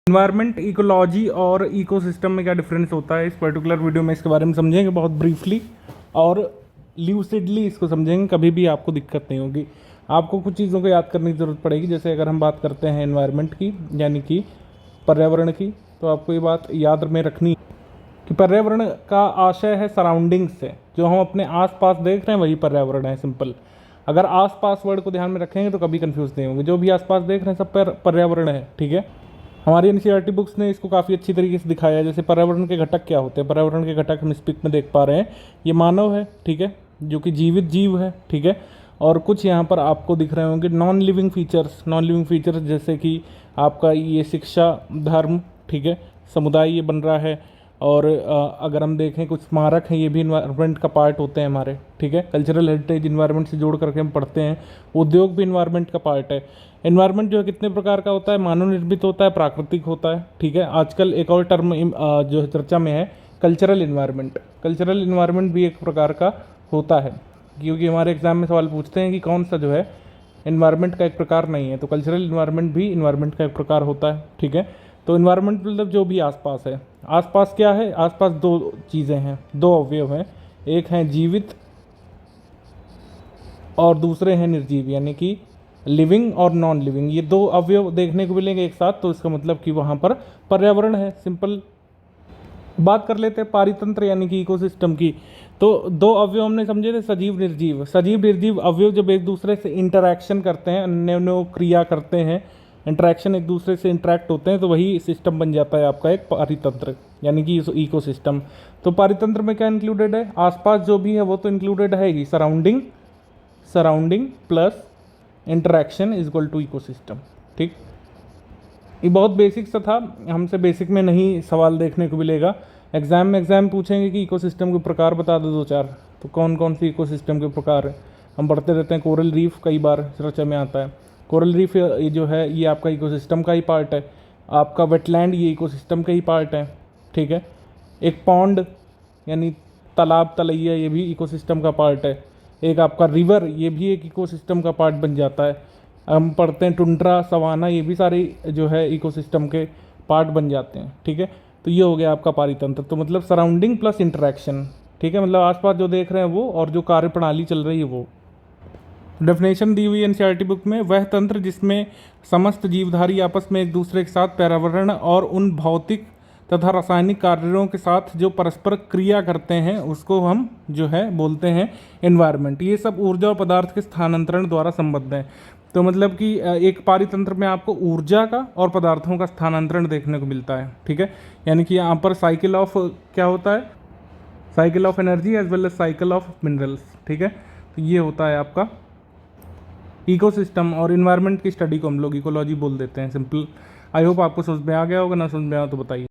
Environment, ecology और ecosystem में क्या डिफरेंस होता है, इस पर्टिकुलर वीडियो में इसके बारे में समझेंगे बहुत ब्रीफली और ल्यूसिडली इसको समझेंगे। कभी भी आपको दिक्कत नहीं होगी। आपको कुछ चीज़ों को याद करने की ज़रूरत पड़ेगी। जैसे अगर हम बात करते हैं इन्वायरमेंट की, यानी कि पर्यावरण की, तो आपको ये बात याद में रखनी कि पर्यावरण का आशय है सराउंडिंग्स से। जो हम अपने आसपास देख रहे हैं वही पर्यावरण है, सिंपल। अगर आसपास वर्ड को ध्यान में रखेंगे तो कभी कंफ्यूज नहीं होंगे। जो भी आसपास देख रहे हैं सब पर्यावरण है, ठीक है। हमारी एनसीईआरटी बुक्स ने इसको काफ़ी अच्छी तरीके से दिखाया है। जैसे पर्यावरण के घटक क्या होते हैं, पर्यावरण के घटक हम इस पिक में देख पा रहे हैं। ये मानव है, ठीक है, जो कि जीवित जीव है, ठीक है। और कुछ यहाँ पर आपको दिख रहे होंगे non living features. Non living features जैसे कि आपका ये शिक्षा, धर्म, ठीक है, समुदाय ये बन रहा है। और अगर हम देखें कुछ स्मारक हैं, ये भी इन्वायरमेंट का पार्ट होते हैं हमारे, ठीक है। कल्चरल हेरिटेज इन्वायरमेंट से जोड़ करके हम पढ़ते हैं। उद्योग भी इन्वायरमेंट का पार्ट है। इन्वायरमेंट जो है कितने प्रकार का होता है, मानव निर्मित होता है, प्राकृतिक होता है, ठीक है। आजकल एक और टर्म जो है चर्चा में है, कल्चरल इन्वायरमेंट। कल्चरल इन्वायरमेंट भी एक प्रकार का होता है, क्योंकि हमारे एग्जाम में सवाल पूछते हैं कि कौन सा जो है इन्वायरमेंट का एक प्रकार नहीं है, तो कल्चरल इन्वायरमेंट भी इन्वायरमेंट का एक प्रकार होता है, ठीक है। तो इन्वायरमेंट मतलब जो भी आसपास है। आसपास क्या है, आसपास दो चीज़ें हैं, दो अवयव हैं। एक हैं जीवित और दूसरे हैं निर्जीव, यानी कि लिविंग और नॉन लिविंग। ये दो अवयव देखने को मिलेंगे एक साथ, तो इसका मतलब कि वहाँ पर पर्यावरण है, सिंपल। बात कर लेते हैं पारितंत्र यानी कि इकोसिस्टम की। तो दो अवयव हमने समझे थे, सजीव निर्जीव। सजीव निर्जीव अवयव जब एक दूसरे से इंटरैक्शन करते हैं, अन्योन्य क्रिया करते हैं, इंटरैक्शन, एक दूसरे से इंटरैक्ट होते हैं, तो वही सिस्टम बन जाता है आपका एक पारितंत्र, यानी कि इकोसिस्टम। तो पारितंत्र में क्या इंक्लूडेड है, आसपास जो भी है वो तो इंक्लूडेड है ही। Surrounding plus interaction is equal to ecosystem, ठीक। ये बहुत बेसिक सा था, हमसे बेसिक में नहीं सवाल देखने को मिलेगा। एग्जाम पूछेंगे कि इकोसिस्टम के प्रकार बता दो 2-4, तो कौन कौन सी इकोसिस्टम के प्रकार है हम पढ़ते रहते हैं। कोरल रीफ कई बार चर्चा में आता है। कोरल रीफ ये जो है ये आपका इकोसिस्टम का ही पार्ट है। आपका वेटलैंड ये इकोसिस्टम का ही पार्ट है, ठीक है। एक पॉन्ड यानी तालाब, तलैया, ये भी इकोसिस्टम का पार्ट है। एक आपका रिवर, ये भी एक इकोसिस्टम का पार्ट बन जाता है। हम पढ़ते हैं टुंड्रा, सवाना, ये भी सारे जो है इकोसिस्टम के पार्ट बन जाते हैं, ठीक है। तो ये हो गया आपका पारितंत्र। तो मतलब सराउंडिंग प्लस इंटरैक्शन, ठीक है, मतलब आसपास जो देख रहे हैं वो और जो कार्य प्रणाली चल रही है वो। डेफिनेशन दी हुई एनसीईआरटी बुक में, वह तंत्र जिसमें समस्त जीवधारी आपस में एक दूसरे के साथ पर्यावरण और उन भौतिक तथा रासायनिक कार्यों के साथ जो परस्पर क्रिया करते हैं उसको हम जो है बोलते हैं एनवायरनमेंट। ये सब ऊर्जा और पदार्थ के स्थानांतरण द्वारा संबद्ध है। तो मतलब कि एक पारितंत्र में आपको ऊर्जा का और पदार्थों का स्थानांतरण देखने को मिलता है, ठीक है। यानी कि यहाँ पर साइकिल ऑफ क्या होता है, cycle of energy as well as cycle of minerals, ठीक है। तो ये होता है आपका इकोसिस्टम। और इन्वायरमेंट की स्टडी को हम लोग इकोलॉजी बोल देते हैं, सिंपल। आई होप आपको समझ में आ गया होगा, ना समझ में आया तो बताइए।